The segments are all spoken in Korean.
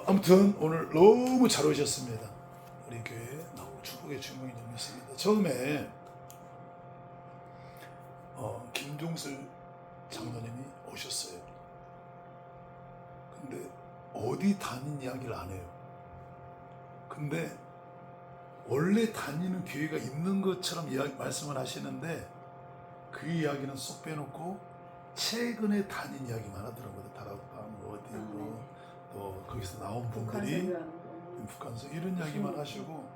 아무튼 오늘 너무 잘 오셨습니다. 우리 교회 축복의 주인공이 되셨습니다. 처음에 김종슬 장로님이 오셨어요. 근데 어디 다닌 이야기를 안 해요. 근데 원래 다니는 교회가 있는 것처럼 말씀을 하시는데 그 이야기는 쏙 빼놓고 최근에 다닌 이야기만 하더라고요. 다락방 어디 또 거기서 나온 분들이 북한서 이런 이야기만 하시고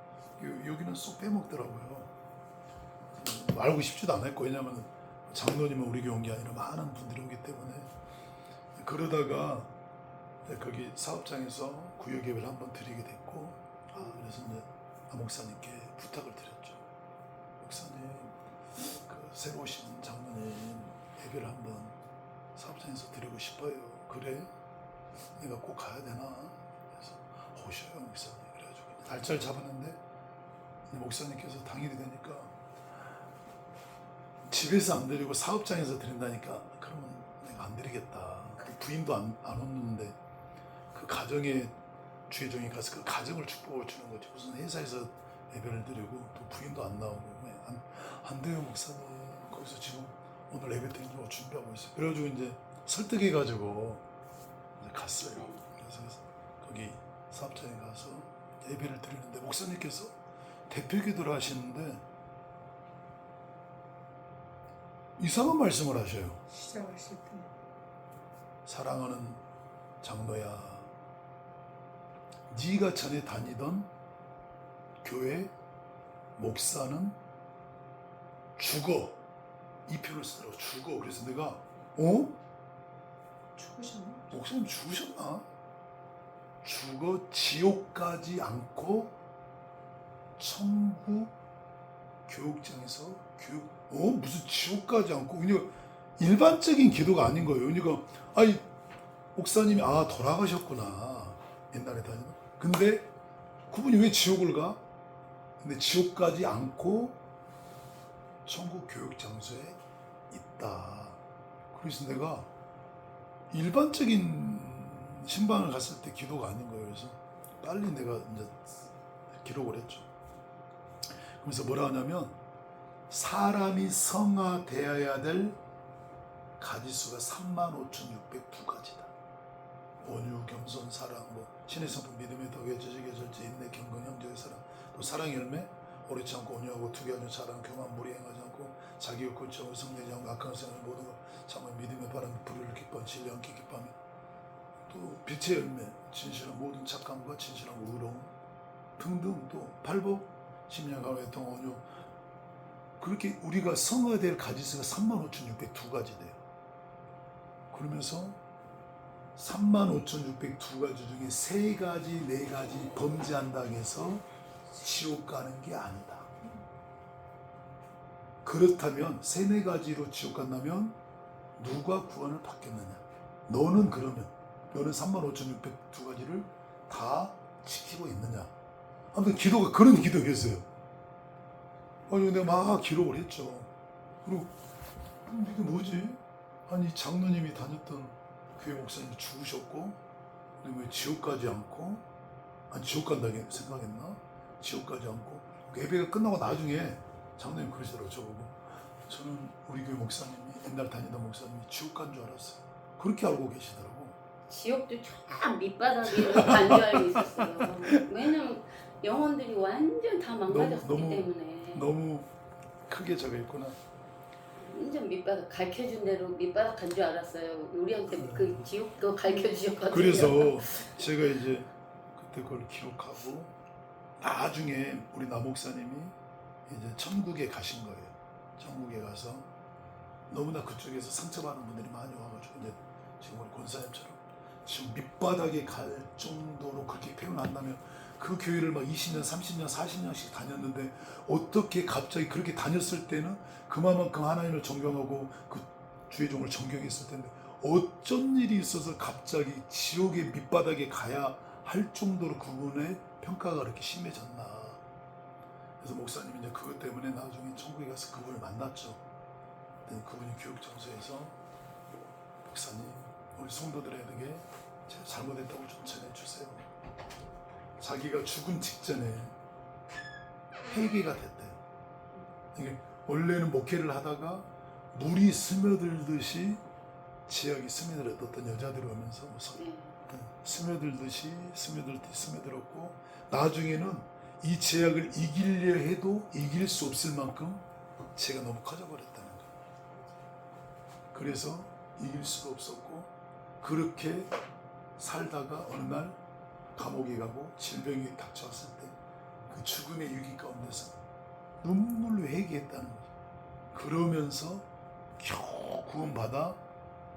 여기는 쏙 빼먹더라고요. 알고 싶지도 않았고, 왜냐하면 장로님은 우리 교회 온 게 아니라 많은 분들이 오기 때문에. 그러다가 거기 사업장에서 구역 예배를 한번 드리게 됐고, 그래서 이제 목사님께 부탁을 드렸죠. 목사님, 그 새로 오신 장로님 예배를 한번 사업장에서 드리고 싶어요. 그래? 내가 꼭 가야 되나? 그래서 오셔요, 목사님. 그래가지고 날짜를 잡았는데 목사님께서 당일이 되니까 집에서 안 드리고 사업장에서 드린다니까, 그러면 내가 안 드리겠다. 부인도 안 오는데 그 가정에 주의종이 가서 그 가정을 축복을 주는 거지. 무슨 회사에서 예배를 드리고 또 부인도 안 나오고. 안 돼요, 목사님. 거기서 지금 오늘 예배 드리려고 준비하고 있어요. 그래가지고 이제 설득해가지고 이제 갔어요. 그래서 거기 사업장에 가서 예배를 드리는데 목사님께서 대표 기도를 하시는데 이상한 말씀을 하셔요. 시작하실 때 사랑하는 장로야, 네가 전에 다니던 교회 목사는 죽어. 이 표현을 쓰더라고. 죽어. 그래서 내가 죽으셨나? 목사님 죽으셨나? 죽어 지옥 가지 않고 천국 교육장에서 무슨 지옥 가지 않고, 그냥 일반적인 기도가 아닌 거예요. 그러니까 아니 목사님이 돌아가셨구나, 옛날에 다니던. 근데 그분이 왜 지옥을 가? 근데 지옥 가지 않고 천국 교육 장소에 있다. 그래서 내가 일반적인 신방을 갔을 때 기도가 아닌 거예요. 그래서 빨리 내가 이제 기록을 했죠. 그래서 뭐라 하냐면, 사람이 성화되어야 될 가지수가 35,602가지다. 온유, 겸손, 사랑, 신의 성품, 믿음의 덕에 지식의 절제, 인내, 경건, 형제의 사랑, 또 사랑의 열매, 오래치 않고 온유하고 투기하지 사랑, 교만, 무리 행하지 않고 자기 욕을 쫓고 성내지 않고 악한 생활 모든 것 참아 믿음의 바람, 불의를 기뻐 진리 함께 기뻐하며, 또 빛의 열매, 진실한 모든 착함과 진실한 의로움 등등, 또 팔복, 심령과 외통, 온유. 그렇게 우리가 성화될 가지수가 35,602가지 돼요. 그러면서 35,602가지 중에 3가지, 4가지 범죄한다고 해서 지옥 가는 게 아니다. 그렇다면 3, 4가지로 지옥 간다면 누가 구원을 받겠느냐? 너는 35,602가지를 다 지키고 있느냐? 아무튼 기도가 그런 기도였어요. 내가 막 기록을 했죠. 그리고 이게 뭐지? 아니 장로님이 다녔던 교회 목사님이 죽으셨고, 왜 지옥 가지 않고, 지옥 간다고 생각했나? 지옥 가지 않고. 예배가 끝나고 나중에 장로님 그러시더라고요. 저보고, 저는 우리 교회 목사님이, 옛날 다니던 목사님이 지옥 간 줄 알았어요. 그렇게 알고 계시더라고. 지옥도 쫙 밑바닥에 간 줄 알고 있었어요. 왜냐면 영혼들이 완전 다 망가졌기 때문에. 너무 크게 적어있구나. 완전 밑바닥, 가르쳐준 대로 밑바닥 간 줄 알았어요. 우리한테 그 지옥도 가르쳐 주셨거든요. 그래서 제가 이제 그때 그걸 기록하고, 나중에 우리 나 목사님이 이제 천국에 가신 거예요. 천국에 가서 너무나 그쪽에서 상처받은 분들이 많이 와가지고, 이제 지금 우리 권사님처럼 지금 밑바닥에 갈 정도로 그렇게 표현한다면, 그 교회를 막 20년, 30년, 40년씩 다녔는데 어떻게 갑자기 그렇게 다녔을 때는 그만큼 하나님을 존경하고 그 주의 종을 존경했을 텐데, 어쩐 일이 있어서 갑자기 지옥의 밑바닥에 가야 할 정도로 그분의 평가가 그렇게 심해졌나. 그래서 목사님이 이제 그것 때문에 나중에 천국에 가서 그분을 만났죠. 그분이 교육장소에서, 목사님, 우리 성도들에게 제가 잘못했다고 좀 전해주세요. 몰랐어요. 자기가 죽은 직전에 회개가 됐대요. 이게 원래는 목회를 하다가 물이 스며들듯이 지역이 스며들었던 여자들이 오면서 네. 스며들듯이 스며들었고 나중에는 이 제약을 이기려 해도 이길 수 없을 만큼 제가 너무 커져버렸다는 거예요. 그래서 이길 수가 없었고 그렇게 살다가 어느 날 감옥에 가고 질병이 닥쳐왔을 때 그 죽음의 위기 가운데서 눈물로 회개했다는 거죠. 그러면서 겨우 구원받아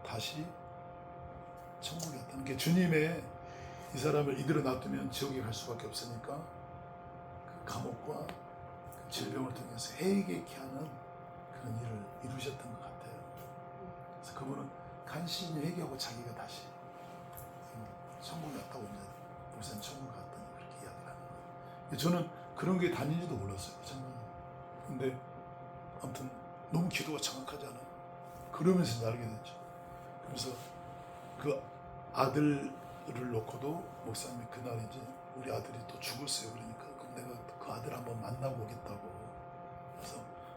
다시 천국에 갔다는 게 주님의 이 사람을 이대로 놔두면 지옥에 갈 수밖에 없으니까 그 감옥과 그 질병을 통해서 회개케 하는 그런 일을 이루셨던 것 같아요. 그래서 그분은 간신히 회개하고 자기가 다시 천국에 갔다고 이제 목사님 천국 갔더니 그렇게 이야기를 하는 거예요. 저는 그런 게 다닌지도 몰랐어요. 정말. 근데 아무튼 너무 기도가 정확하지 않아요. 그러면서 이제 알게 됐죠. 그래서 그 아들을 놓고도 목사님이 그날 이제 우리 아들이 또 죽었어요. 그러니까 그럼 내가 그 아들 한번 만나고 오겠다고. 그래서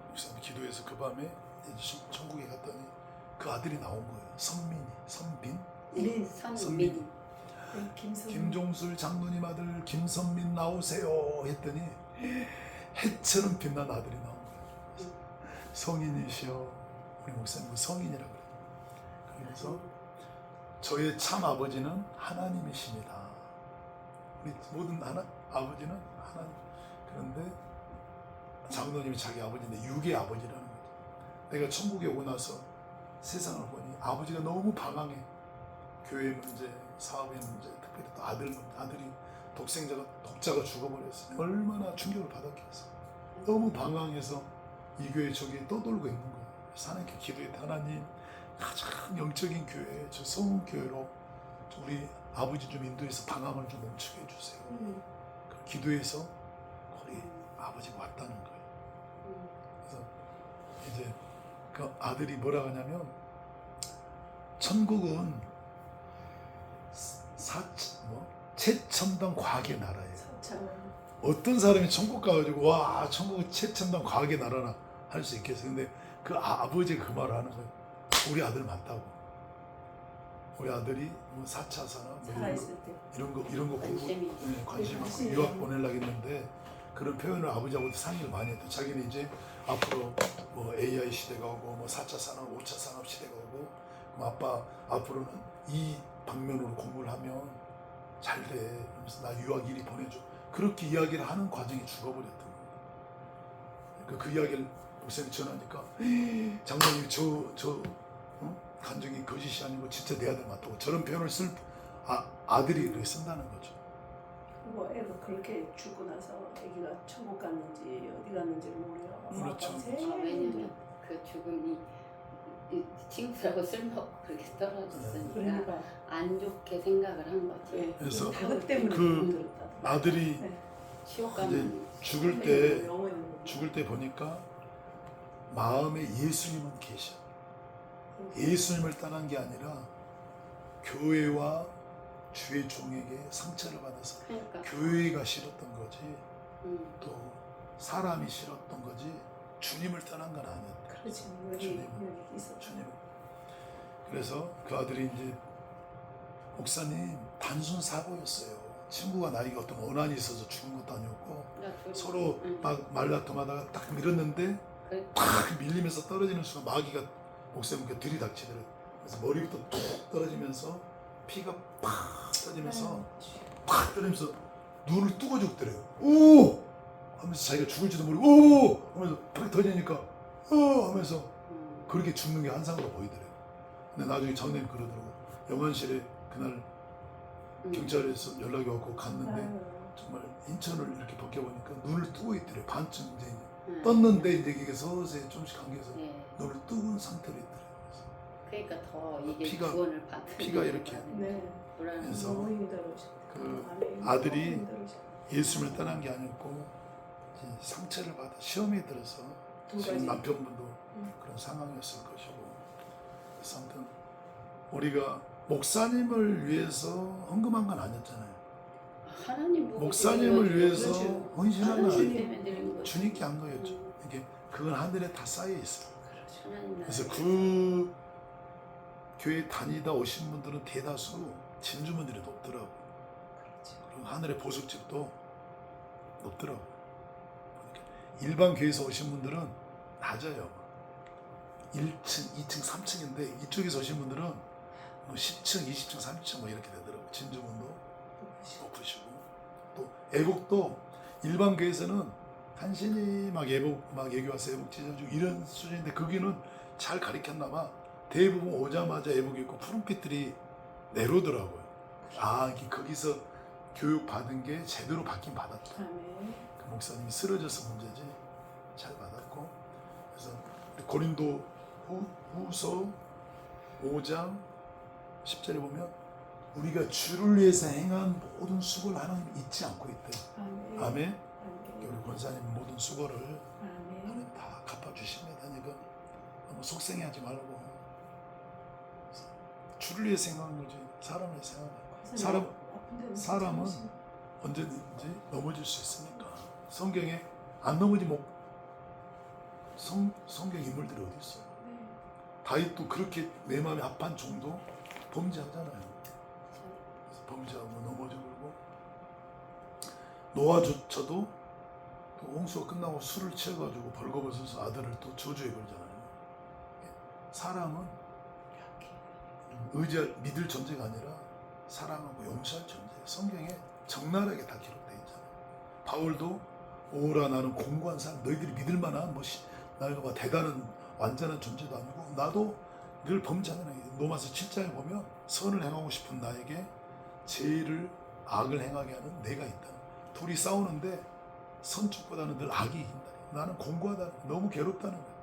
목사님 기도해서 그 밤에 이제 천국에 갔더니 그 아들이 나온 거예요. 선빈? 네, 선민. 김종술 장로님 아들 김선민 나오세요 했더니 해처럼 빛난 아들이 나온 거예요. 성인이시여. 우리 목사님 성인이라고 그래요. 그래서 저의 참 아버지는 하나님이십니다. 우리 모든 아버지는 하나님. 그런데 장로님이 자기 아버지인데 육의 아버지라는 거죠. 내가 천국에 오고 나서 세상을 보니 아버지가 너무 방황해. 교회 문제, 사업의 문제, 특별히 또 아들 문제, 아들이 독자가 죽어버렸어요. 얼마나 충격을 받았겠어. 너무 방황해서 이 교회 저기에 떠돌고 있는 거예요. 하나님께 기도했다. 하나님, 가장 영적인 교회, 저 성교회로 우리 아버지 좀 인도해서 방황을 좀 멈추게 해주세요. 기도해서 우리 아버지가 왔다는 거예요. 그래서 이제 그 아들이 뭐라 하냐면 천국은 최첨단 과학의 나라예요. 어떤 사람이 천국 가가지고 와 천국은 최첨단 과학의 나라나 할 수 있겠어요. 근데 그 아버지가 그 말을 하는 거예요. 우리 아들 맞다고. 우리 아들이 뭐 4차 산업 뭐 이런 거 공부 관심 있고 유학 보내려고 했는데 그런 표현을 아버지하고 상의를 많이 했대. 자기는 이제 앞으로 뭐 AI 시대가 오고 뭐 4차 산업, 5차 산업 시대가 오고 그럼 아빠 앞으로는 이 방면으로 공부를 하면 잘 돼. 그러면서 나 유학 이리 보내줘. 그렇게 이야기를 하는 과정이 죽어버렸던 거예요. 그 이야기를 목사님 전하니까 장로님이 간증이 거짓이 아니고 진짜 내 아들 맞다고 저런 표현을 쓸 아들이 그렇게 쓴다는 거죠. 뭐 애가 그렇게 죽고 나서 애기가 천국 갔는지 어디 갔는지 모르요. 그렇죠. 왜냐면 그 죽음이 이 친구라고 쓸모없고 그렇게 떨어졌으니까 그러니까 안 좋게 생각을 한 거지. 네. 그래서 그것 때문에 그 아들이 지옥 이제 가면 죽을 때 보니까 마음에 예수님은 계셔. 예수님을 떠난 게 아니라 교회와 주의 종에게 상처를 받아서 그러니까 교회가 싫었던 거지 또 사람이 싫었던 거지 주님을 떠난 건 아니었다. 그렇지. 주님은. 여기 있어. 주님은. 그래서 그 아들이 이제 목사님 단순 사고였어요. 친구가 나이가 어떤 원한이 있어서 죽은 것도 아니었고 서로 막 말다툼하다가 딱 밀었는데 탁 밀리면서 떨어지는 순간 마귀가 목사님께 들이닥치더래요. 그래서 머리부터 툭 떨어지면서 피가 팍 떨어지면서 팍 떨어지면서 눈을 뜨고 죽더래요. 오! 하면서 자기가 죽을지도 모르고 오! 하면서 팍 터지니까 하면서 그렇게 죽는 게 한상으로 보이더래요. 근데 나중에 장로님 그러더라고. 영안실에 그날 경찰에서 연락이 왔고 갔는데 정말 인천을 이렇게 벗겨보니까 눈을 뜨고 있더래요. 반쯤 이제 떴는데 이제 이게 서서히 좀씩 감겨서 눈을 뜨은 상태로 있더래요. 그러니까 더 이게 피가- 구원을 받는 피가 이렇게 네. 그래서 너무 힘들으셔. 그 아들이 예수님을 떠난 게 아니었고 이제 상처를 받아 시험에 들어서 지금 남편분도 그런 상황이었을 것이고 그래서 아무튼 우리가 목사님을 위해서 헌금한 건 아니었잖아요. 하나님 보고 목사님을 드린 위해서 거죠. 헌신하는 하나님 아니에요. 때문에 드린 거죠. 주님께 한 거였죠. 이게 그건 하늘에 다 쌓여 있어요. 하나님 그래서 나라에 그 교회 다니다 오신 분들은 대다수 진주문들이 높더라고. 그리고 하늘의 보석집도 높더라고. 일반 교회에서 오신 분들은 낮아요. 1층, 2층, 3층인데 이쪽에서 오신 분들은 뭐 10층, 20층, 30층 뭐 이렇게 되더라고. 진주문도 높으시고 또 애국도 일반 교회에서는 간신히 막 애국 와서 애국 찢어주고 이런 수준인데 거기는 잘 가르쳤나 봐. 대부분 오자마자 애복 입고 푸른빛들이 내려오더라고요. 아, 이게 거기서 교육 받은 게 제대로 받긴 받았다. 아멘. 그 목사님이 쓰러져서 문제지 잘 받았고. 그래서 고린도 후서 5장 10절에 보면 우리가 주를 위해서 행한 모든 수고를 하나님 잊지 않고 있대. 아멘. 아멘. 아멘. 우리 권사님 모든 수고를 아멘. 하나님 다 갚아주십니다. 이건 너무 속상해하지 말고 주를 위해 생각하는 거지 사람을 위해 생각하는 거야. 사람은 언제든지 넘어질 수 있으니까. 성경에 안 넘어진 성경 인물들이 어디 있어요? 네. 다윗도 그렇게 내 마음에 합한 정도 범죄하잖아요. 그래서 범죄하고 넘어지고 그러고 노아조차도 또 홍수가 끝나고 술을 취해가지고 벌거벗어서 아들을 또 저주해 버리잖아요. 사람은 믿을 존재가 아니라 사랑하고 용서할 존재예요. 성경에 적나라하게 다 기록되어 있잖아요. 바울도 오라 나는 공고한 사람, 너희들이 믿을 만한 나가 대단한 완전한 존재도 아니고 나도 늘 범죄하는 로마서 7장에 보면 선을 행하고 싶은 나에게 죄를 악을 행하게 하는 내가 있다. 둘이 싸우는데 선축보다는 늘 악이 이긴다. 나는 공고하다는 거야. 너무 괴롭다는 거야.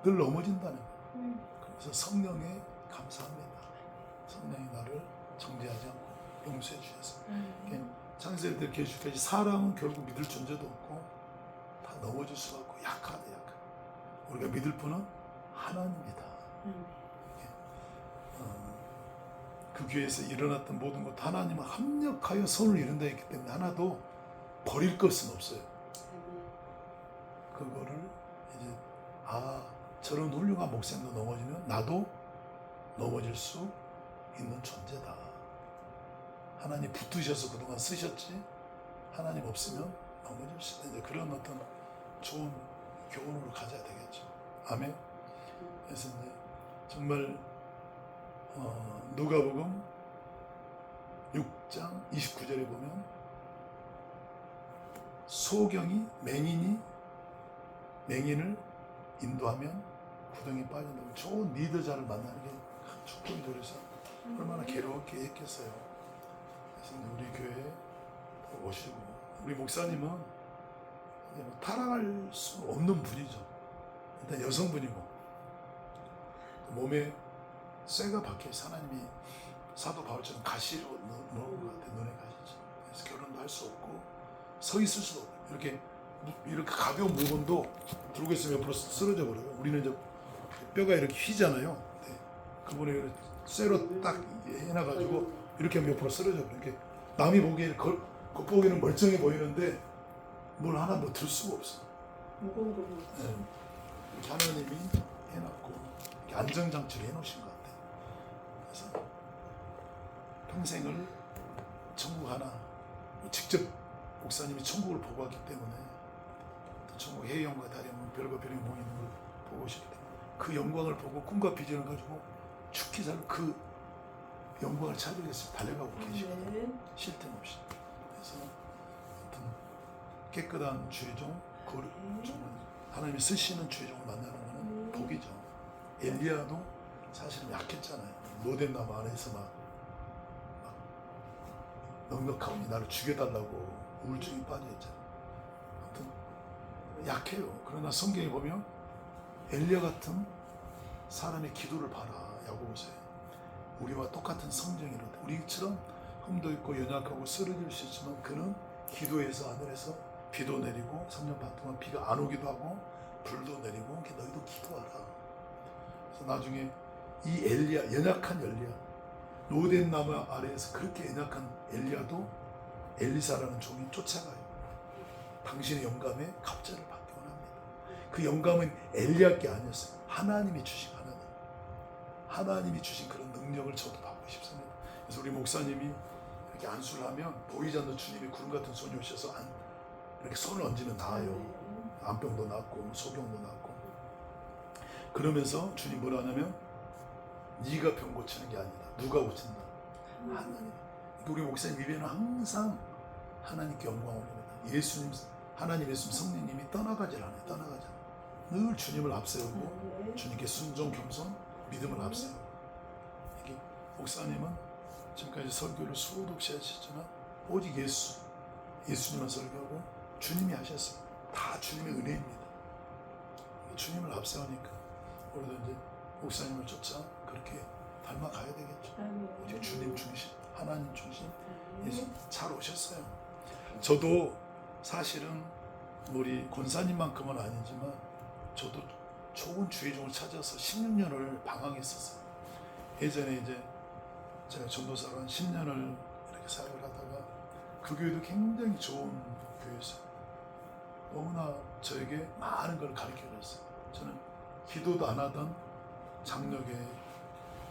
늘 넘어진다는 거야. 그래서 성령에 감사합니다. 성령이 나를 정죄하지 않고 용서해 주셔서. 창세기 때 계시까지 사람은 결국 믿을 존재도 없고 다 넘어질 수가 없고 약하다. 우리가 믿을 분은 하나님이다. 그 교회에서 일어났던 모든 것 하나님은 합력하여 선을 이룬다 했기 때문에 하나도 버릴 것은 없어요. 그거를 이제 저런 훌륭한 목사님도 넘어지면 나도 넘어질 수 있는 존재다. 하나님 붙으셔서 그동안 쓰셨지 하나님 없으면 넘어질 수 있다. 이제 그런 어떤 좋은 교훈으로 가져야 되겠죠. 아멘. 그래서 이제 정말 누가복음 6장 29절에 보면 소경이 맹인을 인도하면 구덩이에 빠진다고. 좋은 리더자를 만나는 게 축복이죠. 그래서 얼마나 괴로웠게 했겠어요. 그래서 우리 교회에 오시고 우리 목사님은 타락할 수 없는 분이죠. 일단 여성분이고 몸에 쇠가 박혀서 하나님이 사도 바울처럼 가시로 넣은 것 같아. 눈에 가시죠. 그래서 결혼도 할 수 없고 서 있을 수도 없고 이렇게 가벼운 물건도 들고 있으면 옆으로 쓰러져 버려요. 우리는 이제 뼈가 이렇게 휘잖아요. 네. 그분이 쇠로 딱 해놔가지고 이렇게 하면 옆으로 쓰러져 버려요. 이렇게 남이 보기에는 겉보기에는 멀쩡해 보이는데 뭘 하나 들 수가 없어. 무거운 거 네. 이렇게 하나님이 해놨고 이렇게 안정장치를 해놓으신 것 같아요. 그래서 평생을 천국 하나 직접 목사님이 천국을 보고 왔기 때문에 또 천국 해영과 다리는 별과 별이 모이는 걸 보고 오셨기 때문에 그 영광을 보고 꿈과 비전을 가지고 죽기 전에 그 영광을 찾기 위해서 달려가고 계시거든요. 쉴 틈 없이. 그래서 하여튼 깨끗한 주의종, 하나님이 쓰시는 주의종을 만나는 것은 복이죠. 엘리야도 사실은 약했잖아요. 로뎀 나무 안에서 막 넉넉하오니 나를 죽여달라고 우울증이 빠져있잖아요. 아무튼 약해요. 그러나 성경에 보면 엘리야 같은 사람의 기도를 봐라. 야고보서에 우리와 똑같은 성정이로다. 우리처럼 흠도 있고 연약하고 쓰러질 수 있지만 그는 기도해서 하늘에서 비도 내리고 3년 반 동안 비가 안 오기도 하고 불도 내리고 너희도 기도하라. 그래서 나중에 이 엘리야, 연약한 엘리야, 로뎀 나무 아래에서 그렇게 연약한 엘리야도 엘리사라는 종이 쫓아가요. 당신의 영감에 갑절을 받기 원합니다. 그 영감은 엘리야 게 아니었어요. 하나님이 주신 하나님이 주신 그런 능력을 저도 받고 싶습니다. 그래서 우리 목사님이 이렇게 안수를 하면 보이지 않는 주님이 구름 같은 손이 오셔서 이렇게 손을 얹으면 나아요. 암병도 낫고 소병도 낫고. 그러면서 주님 뭐라 하냐면 네가 병 고치는 게 아니다. 누가 고친다? 하나님. 우리 목사님 입에는 항상 하나님께 영광 올립니다. 예수님, 하나님, 예수님, 성령님이 떠나가질 않아요. 떠나가지 않아요. 늘 주님을 앞세우고 주님께 순종, 겸손, 믿음을 앞세우고. 이게 목사님은 지금까지 설교를 수도 없이 하셨지만 오직 예수님만 설교하고 주님이 하셨어요. 다 주님의 은혜입니다. 주님을 앞세우니까 우리도 이제 목사님을 쫓아 그렇게 닮아가야 되겠죠. 오직 주님 중심, 하나님 중심, 예수 잘 오셨어요. 저도 사실은 우리 권사님만큼은 아니지만 저도 좋은 주의종을 찾아서 16년을 방황했었어요. 예전에 이제 제가 전도사로 한 10년을 이렇게 사역을 하다가 그 교회도 굉장히 좋은 교회였어요. 너무나 저에게 많은 걸 가르쳐 줬어요. 저는 기도도 안 하던 장력의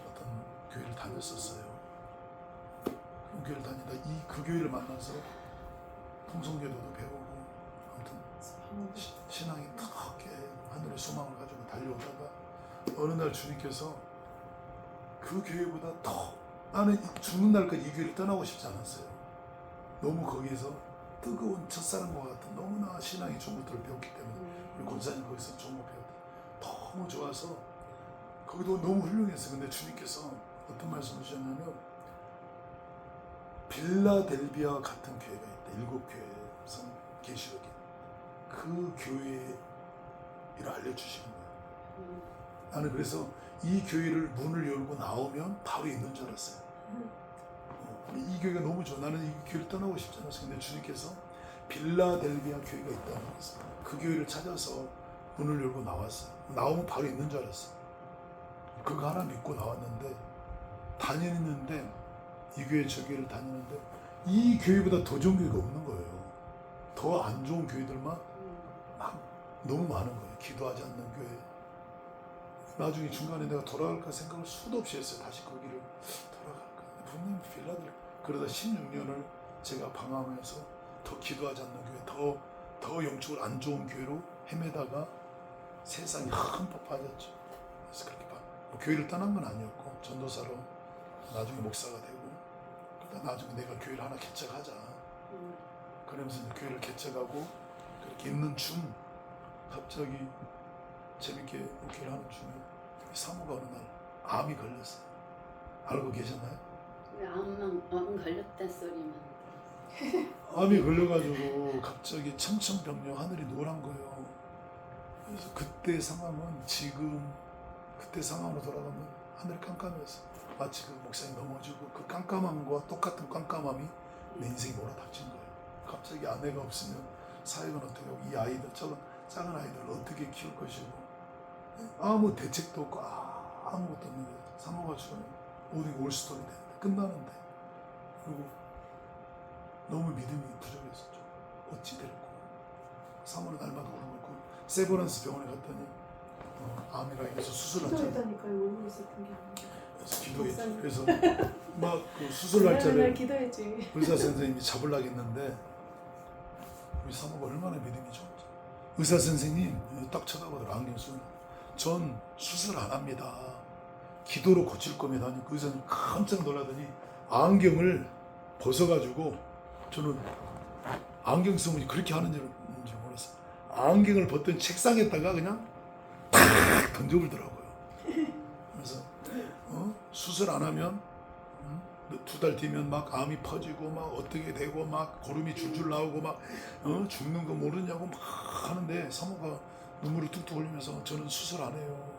어떤 교회를 다녔었어요. 그런 교회를 다니다 그 교회를 만나서 통성기도도 배우고 아무튼 신앙이 크게 하늘의 소망을 가지고 달려오다가 어느 날 주님께서 그 교회보다 더 나는 죽는 날까지 이 교회를 떠나고 싶지 않았어요. 너무 거기에서 뜨거운 첫사랑과 같은 너무나 신앙의 좋은 것들을 배웠기 때문에 우리 권사님 거기서 좋은 거 배웠다. 너무 좋아서 거기도 너무 훌륭했어요. 근데 주님께서 어떤 말씀을 하셨냐면 빌라델비아 같은 교회가 있다. 7교회 계시록에 그 교회를 알려주시는 거예요. 나는 그래서 이 교회를 문을 열고 나오면 바로 있는 줄 알았어요. 이 교회가 너무 좋아. 나는 이 교회를 떠나고 싶지 않았어요. 근데 주님께서 빌라델비아 교회가 있다고 했어요. 그 교회를 찾아서 문을 열고 나왔어요. 나오면 바로 있는 줄 알았어요. 그거 하나 믿고 나왔는데 다니는데 이 교회 저 교회를 다니는데 이 교회보다 더 좋은 교회가 없는 거예요. 더 안 좋은 교회들만 막 너무 많은 거예요. 기도하지 않는 교회. 나중에 중간에 내가 돌아갈까 생각을 수도 없이 했어요. 다시 거기를 돌아갈까. 분명히 빌라델 그러다 16년을 제가 방황해서 더 기도하지 않는 교회, 더 영적으로 안 좋은 교회로 헤매다가 세상에 흠뻑 빠졌죠. 그래서 그렇게 뭐 교회를 떠난 건 아니었고 전도사로 나중에 목사가 되고 그러다 나중에 내가 교회를 하나 개척하자. 그러면서 이제 교회를 개척하고 그렇게 있는 중 갑자기 재밌게 목회를 하는 중에 사모가 어느 날 암이 걸렸어요. 알고 계셨나요? 암 걸렸단 소리만. 암이 걸려가지고 갑자기 천천병력 하늘이 노란 거예요. 그래서 그때 상황은 지금 그때 상황으로 돌아가면 하늘이 깜깜했어요. 마치 그 목사님 넘어지고 그 깜깜함과 똑같은 깜깜함이 내 인생에 몰아닥친 거예요. 갑자기 아내가 없으면 사역은 어떻게 하고 이 아이들 작은 아이들을 어떻게 키울 것이고 아무 대책도 없고 아무것도 없는 거예요. 사모가 죽으면 모든 게 올스토리 되는데 끝나는데 그리고 너무 믿음이 부족했었죠. 어찌 될고 사모는 날마다 오는 거고 세브란스 병원에 갔더니 암이라해서 수술했잖아요. 기도했다니까요. 오고 있었던 게 아니에요. 그래서 기도했죠. 그래서 막 그 수술 날짜를 기도했지. 의사 선생님이 잡으려고 했는데 우리 사모가 얼마나 믿음이 좋은지 의사 선생님 딱 쳐다보더라. 안경 쓰고 전 수술 안 합니다. 기도로 고칠 겁니다. 그 의사님 깜짝 놀라더니 안경을 벗어가지고 저는 안경 쓰면 그렇게 하는 줄 몰랐어요. 안경을 벗던 책상에다가 그냥 탁 던져버리더라고요. 그래서 수술 안 하면 2달 뒤면 막 암이 퍼지고 막 어떻게 되고 막 고름이 줄줄 나오고 막 죽는 거 모르냐고 막 하는데 사모가 눈물을 뚝뚝 흘리면서 저는 수술 안 해요.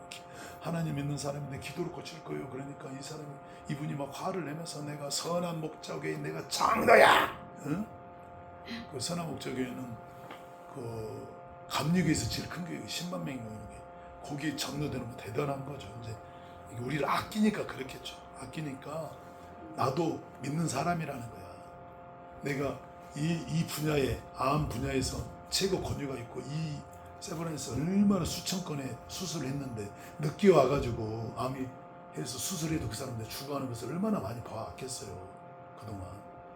하나님 믿는 사람인데 기도로 고칠 거예요. 그러니까 이분이 막 화를 내면서 내가 선한 목자교회 내가 장로야. 그 선한 목자교회는 그 감리교에서 제일 큰 교회 10만 명이 모이는 게 거기에 장로되는 거 대단한 거죠. 이제 우리를 아끼니까 그렇겠죠. 아끼니까 나도 믿는 사람이라는 거야. 내가 이 분야에 암 분야에서 최고 권위가 있고 이 세브란스 얼마나 수천 건의 수술을 했는데 늦게 와가지고 암이 해서 수술해도 그 사람들 죽어가는 것을 얼마나 많이 봐왔겠어요. 그동안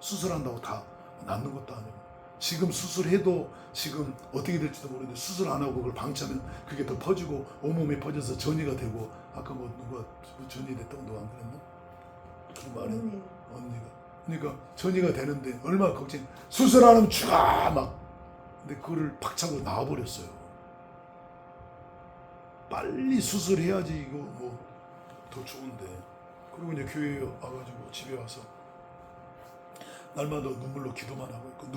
수술한다고 다 낫는 것도 아니고 지금 수술해도 지금 어떻게 될지도 모르는데 수술 안 하고 그걸 방치하면 그게 더 퍼지고 온몸에 퍼져서 전이가 되고 아까 뭐 누가 전이 됐다고 누가 안 그랬나? 그 말에 언니가 그러니까 전이가 되는데 얼마나 걱정 수술 안 하면 죽어 막 근데 그거를 박차고 나와버렸어요. 빨리 수술해야지 이거 뭐 더 좋은데 그리고 이제 교회에 와가지고 집에 와서 날마다 눈물로 기도만 하고 있고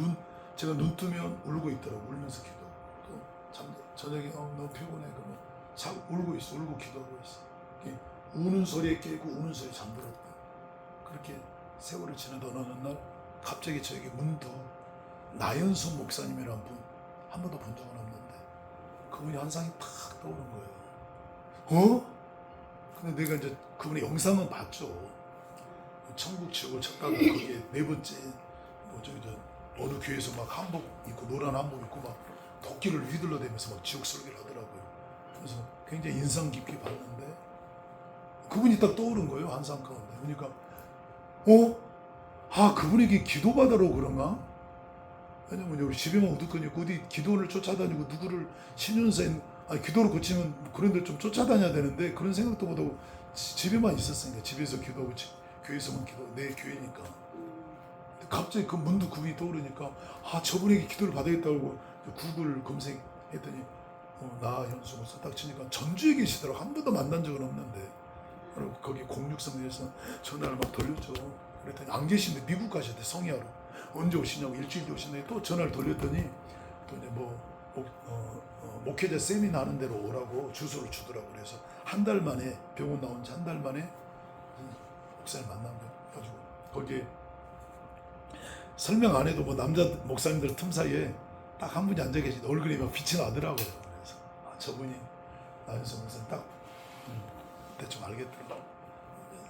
제가 눈 뜨면 울고 있더라고. 울면서 기도하고 또 저녁에 너무 피곤해 그러면 자꾸 울고 있어. 울고 기도하고 있어. 우는 소리에 깨고 우는 소리에 잠들었다. 그렇게 세월을 지나다 어느 날 갑자기 저에게 문득 나연수 목사님이라는 분 한 번도 본 적은 없는데 그분이 환상이 탁 떠오른 거예요. 어? 근데 내가 이제 그분의 영상은 봤죠. 천국 지옥을 찾다가 거기에 네 번째 뭐 저기 저 어느 교회에서 막 한복 입고 노란 한복 입고 막 도끼를 휘둘러대면서 막 지옥 설교를 하더라고요. 그래서 굉장히 인상 깊게 봤는데 그분이 딱 떠오른 거예요. 환상 가운데. 그러니까 그분에게 기도받으러 그런가? 왜냐면 우리 집에만 우두커니 어디 기도를 쫓아다니고 누구를 신윤사인 기도를 고치면 그런 데 좀 쫓아다녀야 되는데 그런 생각도 못하고 집에만 있었으니까 집에서 기도하고 교회에서만 기도 내 교회니까 갑자기 그 문득 그분이 떠오르니까 저분에게 기도를 받아야겠다고 구글 검색했더니 나연수 목사 딱 치니까 전주에 계시더라고. 한 번도 만난 적은 없는데 그리고 거기 063에서 전화를 막 돌렸죠. 그랬더니 안 계신데 미국 가셨대. 성야로 언제 오시냐고 일주일 뒤 오시는데 또 전화를 돌렸더니 또 이제 목회자 세미나 하는 대로 오라고 주소를 주더라고. 그래서 한 달 만에 병원 나온 지 한 달 만에 목사님 만난 거가지고 거기에 설명 안 해도 뭐 남자 목사님들 틈 사이에 딱 한 분이 앉아 계시는데 얼굴이 막 빛이 나더라고요. 그래서 저분이 나연수 목사님 딱 대충 알겠더라고.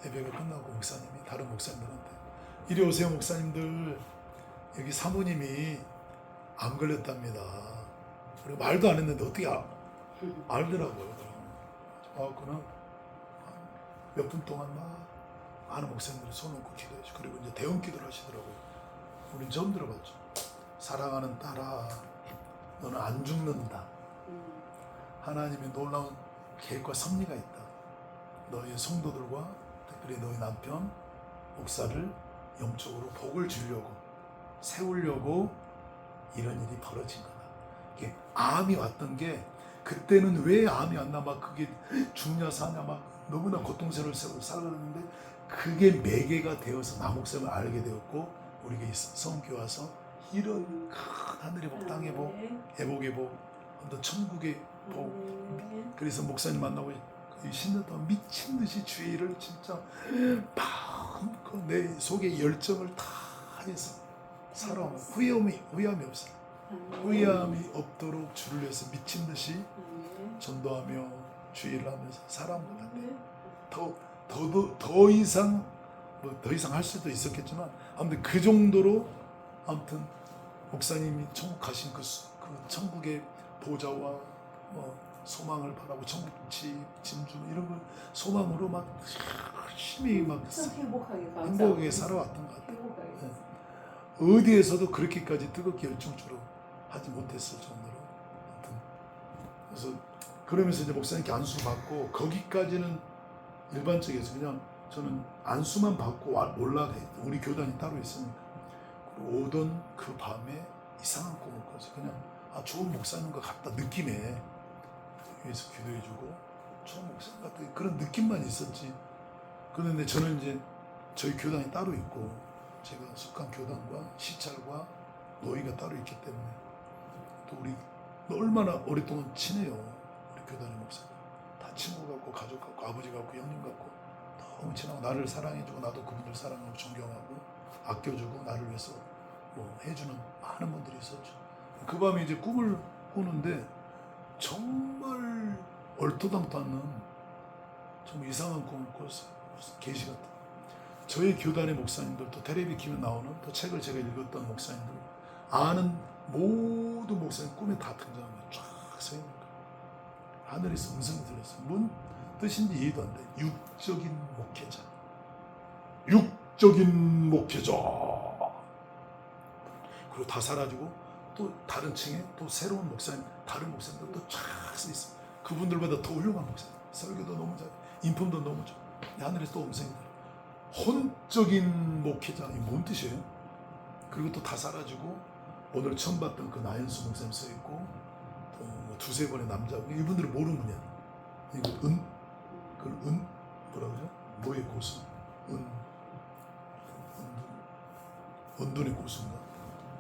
예배가 끝나고 목사님이 다른 목사님들한테 이리 오세요 목사님들 여기 사모님이 안 걸렸답니다. 그리고 말도 안 했는데 어떻게 알더라고요. 그는 몇 분 동안 막 많은 목사님들이 손 얹고 기도해주고 그리고 이제 대응 기도를 하시더라고요. 우린 처음 들어봤죠. 사랑하는 딸아 너는 안 죽는다. 하나님의 놀라운 계획과 섭리가 있다. 너희 성도들과 특별히 너희 남편 목사를 영적으로 복을 주려고 세우려고 이런 일이 벌어진 거다. 이게 암이 왔던 게 그때는 왜 암이 왔나 막 그게 죽냐 사냐 막 너무나 고통스러운 세월을 살았는데 그게 매개가 되어서 남목샘을 알게 되었고 우리가 성교에 와서 이런 큰 하늘의 복 땅의 복 애복의 복 어떤 천국의 복 그래서 목사님 만나고 10년 동안 미친 듯이 주의를 진짜 마음껏 내 속에 열정을 다 해서 살아오면 후회함이 없어요. 후회함이 없도록 주를 위해서 미친 듯이 전도하며 주의를 하면서 살아온 것 같아요. 더 이상 더 이상 할 수도 있었겠지만 아무튼 그 정도로 아무튼 목사님이 천국 가신 그 천국의 보좌와 소망을 바라고 천국 진주 이런 걸 소망으로 막 열심히 막 행복하게 살아왔던 것 같아요. 어디에서도 그렇게까지 뜨겁게 열정적으로 하지 못했을 정도로 아무튼 그래서 그러면서 이제 목사님께 안수 받고 거기까지는 일반적이어서 그냥 저는 안수만 받고 올라가 우리 교단이 따로 있으니까 그리고 오던 그 밤에 이상한 꿈을 꿔서 그냥 좋은 목사님 것 같다 느낌에 위에서 기도해주고 좋은 목사님 같다 그런 느낌만 있었지. 그런데 저는 이제 저희 교단이 따로 있고 제가 속한 교단과 시찰과 노예가 따로 있기 때문에 또 우리 얼마나 오랫동안 친해요. 우리 교단의 목사님 다 친구 같고 가족 같고 아버지 같고 형님 같고 너무 친하고 나를 사랑해주고 나도 그분들 사랑하고 존경하고 아껴주고 나를 위해서 뭐 해주는 많은 분들이 있었죠. 그 밤에 이제 꿈을 꾸는데 정말 얼토당토 않는 정말 이상한 꿈을 꿨어요. 계시 같은. 저희 교단의 목사님들 또 텔레비 키면 나오는 또 책을 제가 읽었던 목사님들 아는 모든 목사님 꿈에 다 등장합니다. 쫙 서있는 거. 하늘에서 음성이 들렸어요. 뭔 뜻인지 이해도 안 돼. 육적인 목회자. 육적인 목회자. 그리고 다 사라지고 또 다른 층에 또 새로운 목사님, 다른 목사님들 또 쫙 서 있어. 그분들보다 더 훌륭한 목사님. 설교도 너무 잘, 인품도 너무 좋아. 하늘에서 또 음성이 들려. 혼적인 목회자. 이게 뭔 뜻이에요? 그리고 또 다 사라지고 오늘 처음 봤던 그 나연수 목사님 서 있고 또 두세 번의 남자. 이분들은 모르는 분이야. 이거 그걸 뭐라 그러죠? 뭐의 고수? 은둔의 고수인가?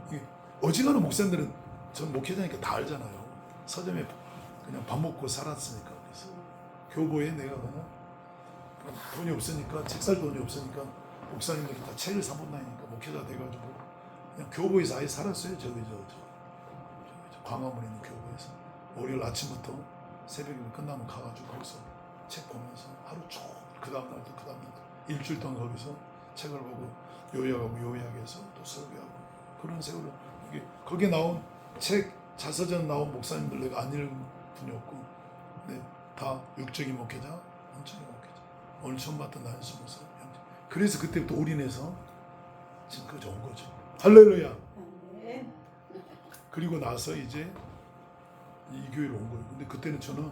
이게 어지간한 목사님들은 전 목회자니까 다 알잖아요. 서점에 그냥 밥 먹고 살았으니까. 그래서 교보에 내가 그냥 돈이 없으니까 책 살 돈이 없으니까 목사님들이 다 책을 사본 다니니까 목회자 돼가지고 그냥 교보에서 아예 살았어요. 저기 저 광화문에 있는 교보에서 월요일 아침부터 새벽에 끝나면 가가지고 거기서 책 보면서 하루 종일 그 다음 날도 일주일 동안 거기서 책을 보고 요약해서 또 설교하고 그런 세월을 이게 거기에 나온 책 자서전 나온 목사님들 내가 안 읽은 분이 없고 네, 다 육적인 목회자, 혼적인 목회자. 오늘 처음 봤던 나연수 목사. 그래서 그때부터 올인해서 지금까지 온 거죠. 할렐루야. 네. 그리고 나서 이제 이 교회로 온 거예요. 근데 그때는 저는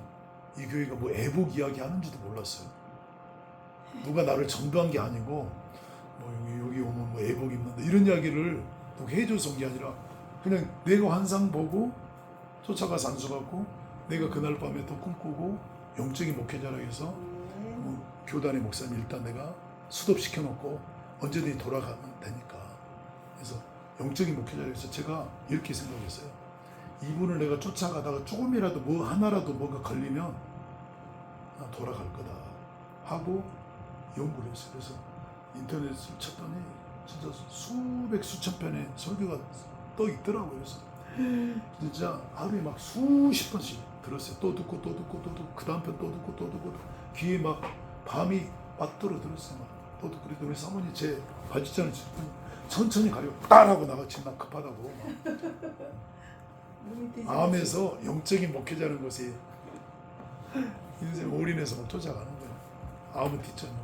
이 교회가 뭐 애복 이야기 하는지도 몰랐어요. 누가 나를 전도한 게 아니고 뭐 여기 오면 뭐 애복 입는다 이런 이야기를 누가 해줘서 온 게 아니라 그냥 내가 환상 보고 쫓아가서 안수받고 내가 그날 밤에 또 꿈꾸고 영적인 목회자라 해서 뭐 교단의 목사님 일단 내가 수dob시켜 놓고 언제든지 돌아가면 되니까 그래서 영적인 목회자라 해서 제가 이렇게 생각했어요. 이분을 내가 쫓아가다가 조금이라도 뭐 하나라도 뭐가 걸리면 나 돌아갈 거다 하고 연구를 했어요. 그래서 인터넷을 쳤더니 진짜 수백 수천 편의 설교가 떠 있더라고요. 그래서 진짜 하루에 막 수십 번씩 들었어요. 또 듣고 그 다음 편 또 듣고 귀에 막 밤이 맞도록 들었어요. 또 듣고 그래도 우리 사모님 제 발짓자는 천천히 가려고 따라하고 나갔지 막 급하다고 암에서 영적인 목회자는 것이 인생 올인해서 막 쫓아가는 거예요. 암은 뒷전이고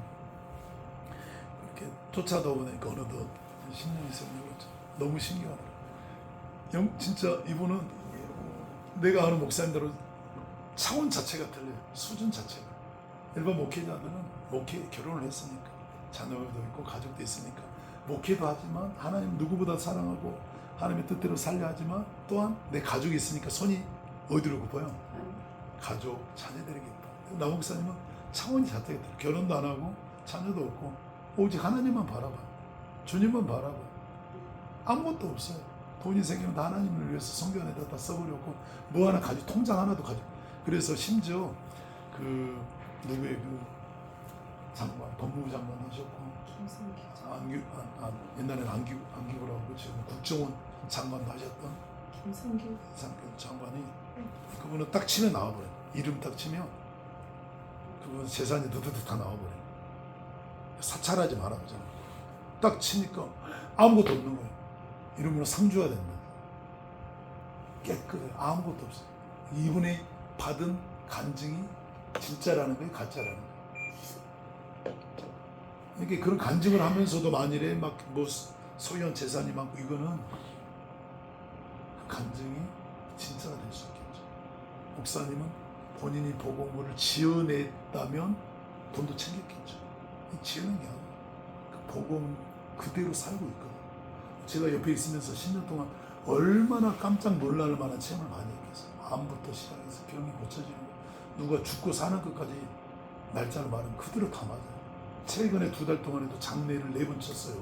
이렇게 쫓아다 보니까 어느덧 10년이 생겨서 너무 신기하더라고요. 진짜 이분은 내가 아는 목사님들은 차원 자체가 틀려요. 수준 자체가. 일반 목회자들은 목회 결혼을 했으니까 자녀도 있고 가족도 있으니까 목회도 하지만 하나님 누구보다 사랑하고 하나님의 뜻대로 살려 하지만 또한 내 가족이 있으니까 손이 어디로 굽어요? 가족, 자녀들이겠다. 나 목사님은 차원이 자체가 틀려요. 결혼도 안 하고 자녀도 없고 오직 하나님만 바라봐요. 주님만 바라봐요. 아무것도 없어요. 돈이 생기면 다 하나님을 위해서 성경 안에다 다 써버렸고 뭐 하나 가지고 통장 하나도 가지고 그래서 심지어 그 누구의 그 장관 법무부 장관 하셨고 옛날에는 안기부라고 지금 국정원 장관도 하셨던 김성규 장관이 그분은 딱 치면 나와버려요. 이름 딱 치면 그분 재산이 드드드 다 나와버려요. 사찰하지 말아보잖아요. 딱 치니까 아무것도 없는 거예요. 이러면 상주가 된다. 깨끗해요. 아무것도 없어요. 이분이 받은 간증이 진짜라는 거예요, 가짜라는 거예요. 이렇게 그런 간증을 하면서도 만일에 막 뭐 소유한 재산이 많고 이거는 간증이 진짜가 될 수 있겠죠. 목사님은 본인이 복음을 지어냈다면 돈도 챙겼겠죠. 지어낸 게 아니라 그 복음 그대로 살고 있거든요. 제가 옆에 있으면서 10년 동안 얼마나 깜짝 놀랄 만한 체험을 많이 했겠어요. 암부터 시작해서 병이 고쳐지는 거, 누가 죽고 사는 것까지 날짜를 말하면 그대로 다 맞아요. 최근에 2달 동안에도 장례를 4번 쳤어요.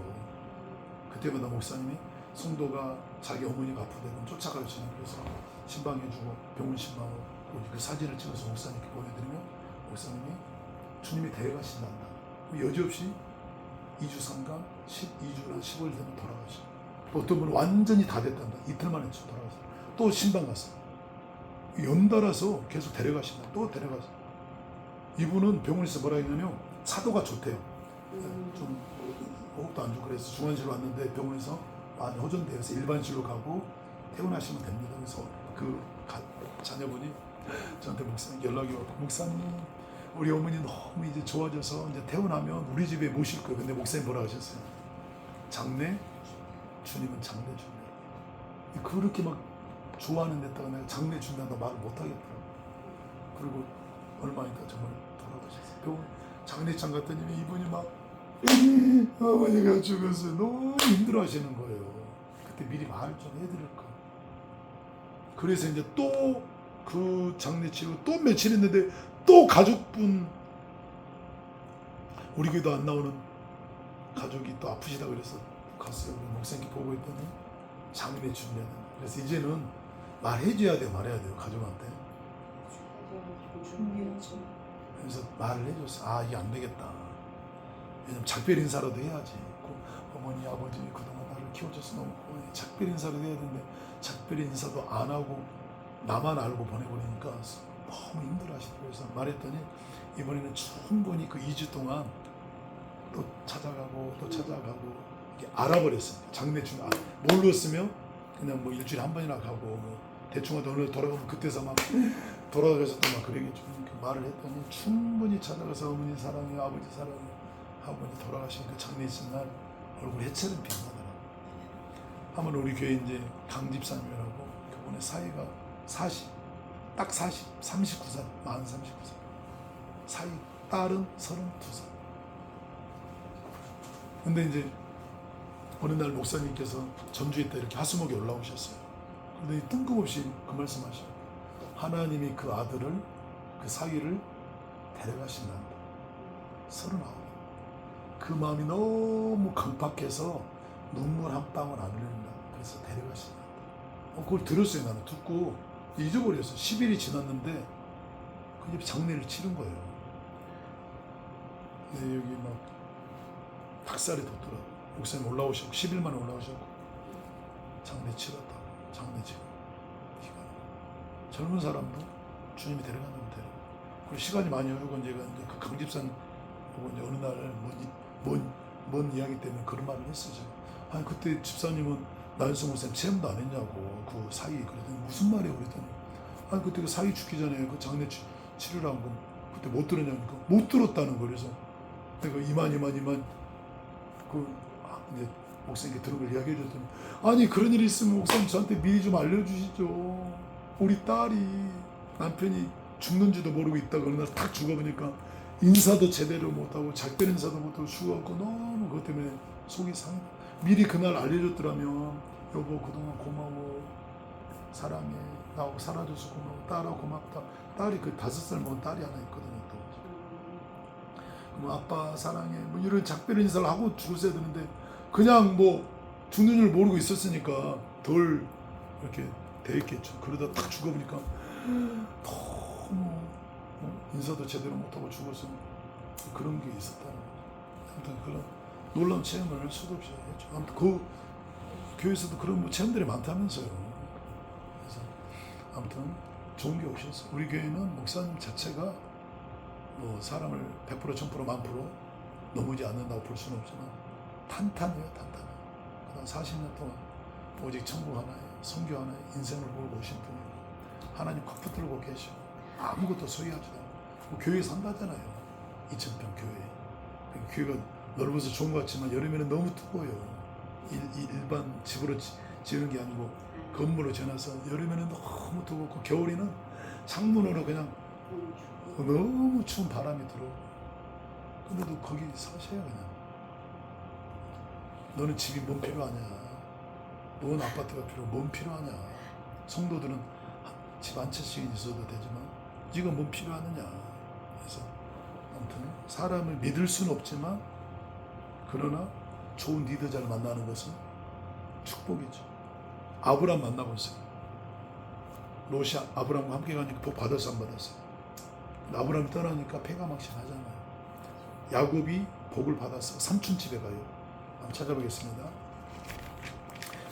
그때마다 목사님이 성도가 자기 어머니가 아프다면 쫓아가시는 그래서 신방해주고 병원 신방하고 그 사진을 찍어서 목사님께 보내드리면 목사님이 주님이 데려가신단다. 여지없이 2주 3간 12주나 10월 되면 돌아가시고 어떤 분은 완전히 다 됐단다. 이틀 만에 돌아가서 또 신방 갔어요. 연달아서 계속 데려가신다. 또 데려가서 이분은 병원에서 뭐라 했냐면 차도가 좋대요. 좀 호흡도 안 좋고 그래서 중환자로 왔는데 병원에서 많이 호전되어서 일반실로 가고 퇴원하시면 됩니다. 그래서 자녀분이 저한테 연락이 왔고, 목사님 우리 어머니 너무 이제 좋아져서 이제 퇴원하면 우리 집에 모실 거예요. 근데 목사님 뭐라 하셨어요? 장례? 주님은 장례 준대. 그렇게 막 좋아하는 데다가 내가 장례 준다고 말을 못 하겠더라고. 그리고 얼마 있다 정말 돌아가셨어요. 병원 장례장 갔더니 이분이 막 어머니가 죽었어요. 너무 힘들어 하시는 거예요. 그때 미리 말 좀 해드릴 거. 그래서 이제 또 그 장례 치르고 또 며칠 했는데 또 가족분, 우리 교회도 안 나오는 가족이 또 아프시다 그래서 갔어요. 우리 목사님께 보고 있더니 장례 준비하는. 그래서 이제는 말해줘야 돼요. 말해야 돼요. 가족한테. 준비하죠. 그래서 말을 해줬어. 아, 이게 안 되겠다. 왜냐면 작별 인사라도 해야지. 어머니, 아버지 그동안 나를 키워줘서 너무 고마워요. 작별 인사라도 해야 되는데 작별 인사도 안 하고 나만 알고 보내버리니까 너무 힘들어 하시더라고요. 그래서 말했더니 이번에는 충분히 그 2주 동안 또 찾아가고 또 찾아가고 이렇게 알아버렸습니다. 장례 중 몰랐으면 그냥 뭐 일주일에 한 번이나 가고 뭐 대충 하다 오늘 돌아가면 그때서 막 돌아가서 또 막 그러겠죠. 말을 했더니 충분히 찾아가서 어머니 사랑해, 아버지 사랑해 하고 돌아가시니까 장례 있은 날 얼굴 해체는 빛나더라고요. 한번 우리 교회 이제 강집사님이라고, 그분의 사이가 39살, 만 39살. 사이 딸은 32살. 근데 이제 어느 날 목사님께서 전주에 있다 이렇게 하수목에 올라오셨어요. 근데 뜬금없이 그 말씀하셔요. 하나님이 그 아들을, 그 사위를 데려가신단다. 39. 그 마음이 너무 강팍해서 눈물 한 방울 안 흘린다. 그래서 데려가신다. 그걸 들었어요. 나는 듣고 잊어버렸어요. 10일이 지났는데 그 장례를 치른 거예요. 근데 여기 막 닭살이 돋더라고요. 목사님 올라오셨고 10일 만에 올라오셨고 장례 치렀다고. 장례 치고 젊은 사람도 주님이 데려간다면 데려가. 그리고 시간이 많이 흐르고 제가 이제 그 강집산 보고 이제 어느 날 뭔 이야기 때문에 그런 말을 했어요. 아니 그때 집사님은 나연성 목사님 체험도 안 했냐고 그 사이. 그랬더니 무슨 말이에요? 그랬더니 아니 그때 그 사이 죽기 전에 그 장례 치르라는 건 그때 못 들었냐니까 못 들었다는 거. 그래서 내가 이만 그 이제 목사님께 들은 걸 이야기해 줬더니 아니 그런 일이 있으면 목사님 저한테 미리 좀 알려주시죠. 우리 딸이 남편이 죽는지도 모르고 있다가 어느 날 탁 죽어보니까 인사도 제대로 못하고 작별 인사도 못하고 죽어갖고 너무 그것 때문에 속이 상해. 미리 그날 알려줬더라면 여보 그동안 고마워, 사랑해, 나하고 살아줘서 고마워, 딸아 고맙다. 딸이 그 5살 먹은 딸이 하나 있거든요. 또 뭐 아빠 사랑해 뭐 이런 작별 인사를 하고 죽었어야 되는데 그냥 뭐 죽는 줄 모르고 있었으니까 덜 이렇게 대했겠죠. 그러다 딱 죽어보니까 너무 인사도 제대로 못하고 죽어서 그런 게 있었다는 거죠. 아무튼 그런 놀라운 체험을 수도 없이 했죠. 아무튼 그 교회에서도 그런 뭐 체험들이 많다면서요. 그래서 아무튼 좋은 게 오셨어요. 우리 교회는 목사님 자체가 뭐 사람을 100% 1000% 1000% 넘지 않는다고 볼 수는 없지만 탄탄해요. 탄탄해. 그다음 40년 동안 오직 천국 하나에 선교 하나에 인생을 걸고 오신 분이고 하나님 컵 붙들고 계시고 아무것도 소유하지 않고 교회 산다잖아요. 2000평 교회. 교회가 넓어서 좋은 것 같지만 여름에는 너무 뜨거워요. 일반 집으로 지는 게 아니고 건물로 지나서 여름에는 너무 뜨겁고 겨울에는 창문으로 그냥 너무 추운 바람이 들어오고 근데도 거기 사셔요. 그냥 너는 집이 뭔 필요하냐, 뭔 아파트가 뭔 필요하냐. 성도들은 집 한 채씩은 있어도 되지만 네가 뭔 필요하느냐. 그래서 아무튼 사람을 믿을 수는 없지만 그러나 좋은 리더자를 만나는 것은 축복이죠. 아브람 만나보세요. 롯이 아브람과 함께 가니까 복 받았어 안 받았어? 아브람이 떠나니까 패가 막신하잖아요. 야곱이 복을 받았어. 삼촌 집에 가요. 한번 찾아보겠습니다.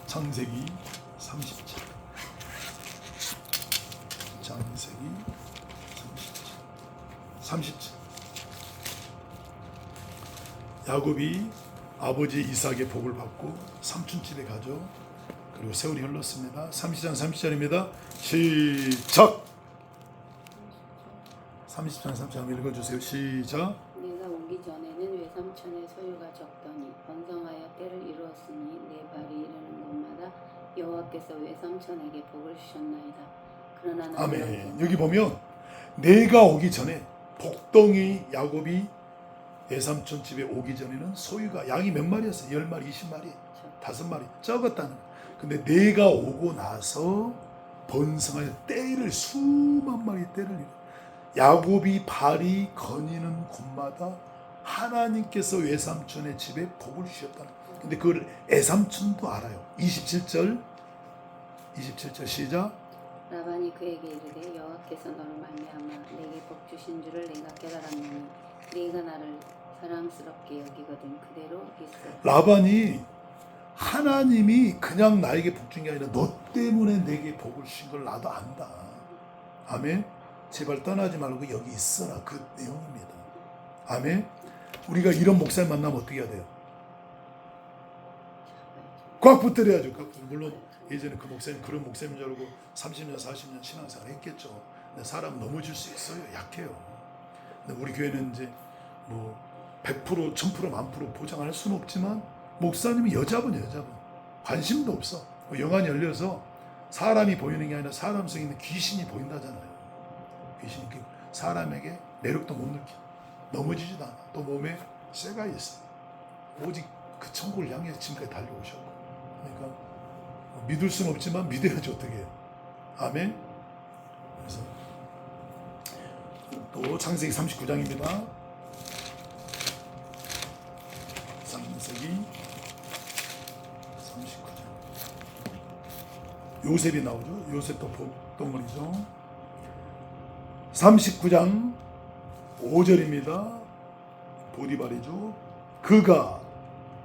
창세기 30장. 창세기 30장. 야곱이 아버지 이삭의 복을 받고 삼촌 집에 가죠. 그리고 세월이 흘렀습니다. 30장 30절입니다. 시작. 30장 30절 읽어주세요. 시작. 내가 오기 전에는 외삼촌의 소유가 적더니 번성하여 때를 이루었으니 내 발이 이르는 곳마다 여호와께서 외삼촌에게 복을 주셨나이다. 그러나 나는 아멘. 여기 보면 내가 오기 전에 복덩이 야곱이 외삼촌 집에 오기 전에는 소유가 양이 몇 마리였어요? 10마리, 20마리, 5마리 적었다는 거예요. 근데 내가 오고 나서 번성하여 떼를 수만 마리 떼를 야곱이 발이 거니는 곳마다 하나님께서 외삼촌의 집에 복을 주셨다는 거예요. 근데 그걸 외삼촌도 알아요. 27절 시작. 라반이 그에게 이르되 여호와께서 너를 말미암아 내게 복 주신 줄을 내가 깨달았노니 네가 나를 사랑스럽게 여기거든 그대로 있어. 라반이 하나님이 그냥 나에게 복 준 게 아니라 너 때문에 내게 복을 주신 걸 나도 안다. 아멘. 제발 떠나지 말고 여기 있어라. 그 내용입니다. 아멘. 우리가 이런 목사님 만나면 어떻게 해야 돼요? 꽉 붙들어야죠. 물론 예전에 그 목사님 그런 목사님인 줄 알고 30년 40년 신앙생활 했겠죠. 근데 사람 넘어질 수 있어요. 약해요. 근데 우리 교회는 이제 뭐 100% 1000% 1000% 보장할 수는 없지만 목사님이 여자분 관심도 없어. 영안이 열려서 사람이 보이는 게 아니라 사람 속에 있는 귀신이 보인다잖아요. 귀신이 사람에게 매력도 못 느끼, 넘어지지도 않아. 또 몸에 쇠가 있어. 오직 그 천국을 향해 지금까지 달려오셨고, 그러니까 믿을 수는 없지만 믿어야지 어떻게 해요. 아멘. 그래서 또 창세기 39장입니다. 창세기 39장. 요셉이 나오죠. 요셉도 복덩어리죠. 39장 5절입니다. 보디발이죠. 그가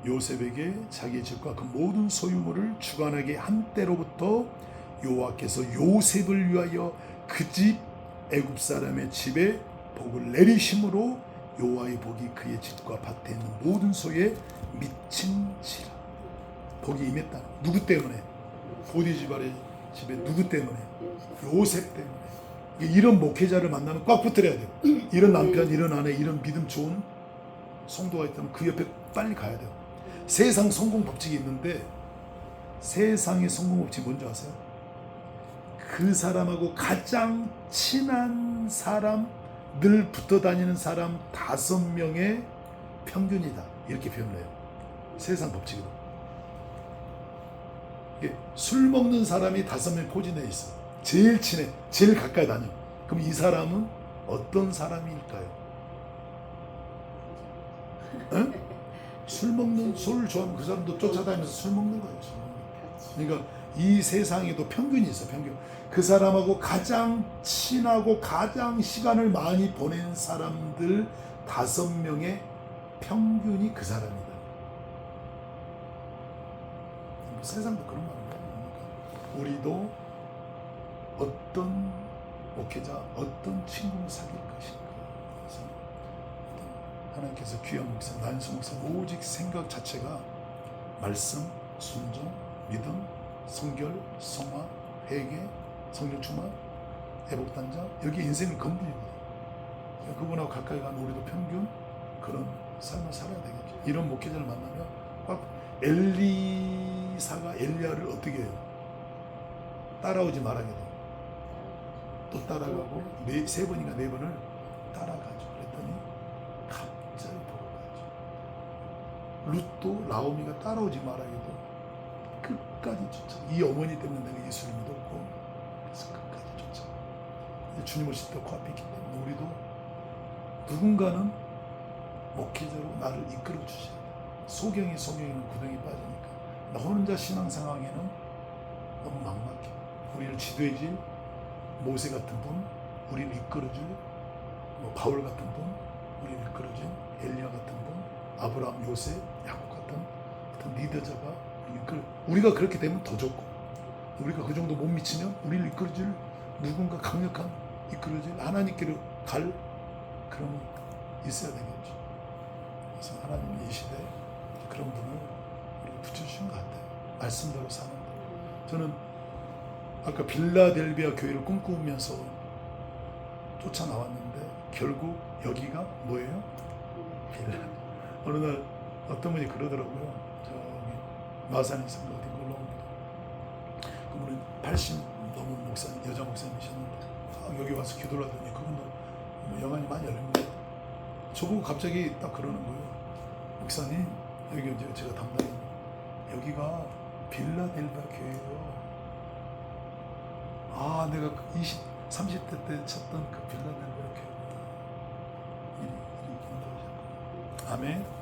요셉에게 자기 집과 그 모든 소유물을 주관하게 한 때로부터 여호와께서 요셉을 위하여 그 집 애굽 사람의 집에 복을 내리심으로 여호와의 복이 그의 집과 밭에 있는 모든 소에 미친지라. 복이 임했다. 누구 때문에? 보디발의 집에 누구 때문에? 요셉 때문에. 이런 목회자를 만나면 꽉 붙들어야 돼요. 이런 남편, 이런 아내, 이런 믿음 좋은 성도가 있다면 그 옆에 빨리 가야 돼요. 세상 성공 법칙이 있는데 세상의 성공 법칙이 뭔지 아세요? 그 사람하고 가장 친한 사람, 늘 붙어 다니는 사람 5명의 평균이다. 이렇게 표현을 해요. 세상 법칙으로. 술 먹는 사람이 5명 포진해 있어. 제일 친해, 제일 가까이 다녀. 그럼 이 사람은 어떤 사람일까요? 응? 술 좋아하면 그 사람도 쫓아다니면서 술 먹는 거예요. 그러니까 이 세상에도 평균이 있어. 평균. 그 사람하고 가장 친하고 가장 시간을 많이 보낸 사람들 5명의 평균이 그 사람이다. 세상도 그런 말입니다. 우리도 어떤 목회자, 어떤 친구를 사귈 것인가. 그래서 하나님께서 귀한 목사, 난수 목사 오직 생각 자체가 말씀, 순종, 믿음, 성결, 성화, 회개, 성령 충만, 회복단장, 여기 인생을 건드립니다. 그분하고 가까이 가면 우리도 평균 그런 삶을 살아야 되겠죠. 이런 목회자를 만나면 꽉 엘리사가 엘리야를 어떻게 해요? 따라오지 말아게도 또 따라가고 3번인가 4번을 따라가죠. 그랬더니 갑자기 보고 가죠. 룻도 라오미가 따라오지 말아게도 끝까지 쫓아. 이 어머니 때문에 내가 예수를 믿었고 그래서 끝까지 쫓아. 주님을 씹고 코앞에 있기 때문에 우리도 누군가는 목회자로 나를 이끌어 주셔야 돼. 소경이 구덩이 빠지니까 나 혼자 신앙 상황에는 너무 막막해. 우리를 지도해줄 모세 같은 분, 우리를 이끌어줄 바울 같은 분, 우리를 이끌어줄 엘리야 같은 분, 아브라함, 요셉, 야곱 같은 어떤 리더자가 우리가 그렇게 되면 더 좋고, 우리가 그 정도 못 미치면 우리를 이끌어줄 누군가 강력한 이끌어줄 하나님께로 갈 그런 있어야 되겠죠. 그래서 하나님이 이 시대에 그런 분을 우리가 붙여주신 것 같아요. 말씀대로 사는 분. 저는 아까 빌라델비아 교회를 꿈꾸면서 쫓아 나왔는데 결국 여기가 뭐예요? 빌라. 어느 날 어떤 분이 그러더라고요. 저기 마산에서인가 어디 올라옵니다. 그분은 80 넘은 목사님, 여자 목사님이셨는데 여기 와서 기도를 하더니 그분도 영안이 많이 열린 거예요. 저보고 갑자기 딱 그러는 거예요. 목사님, 여기 이제 제가 담당인 여기가 빌라델비아 교회예요. 아, 내가 30대 때 찾던 그 빌라델비아 교회구나. 이렇게 기도하셨고. 아멘.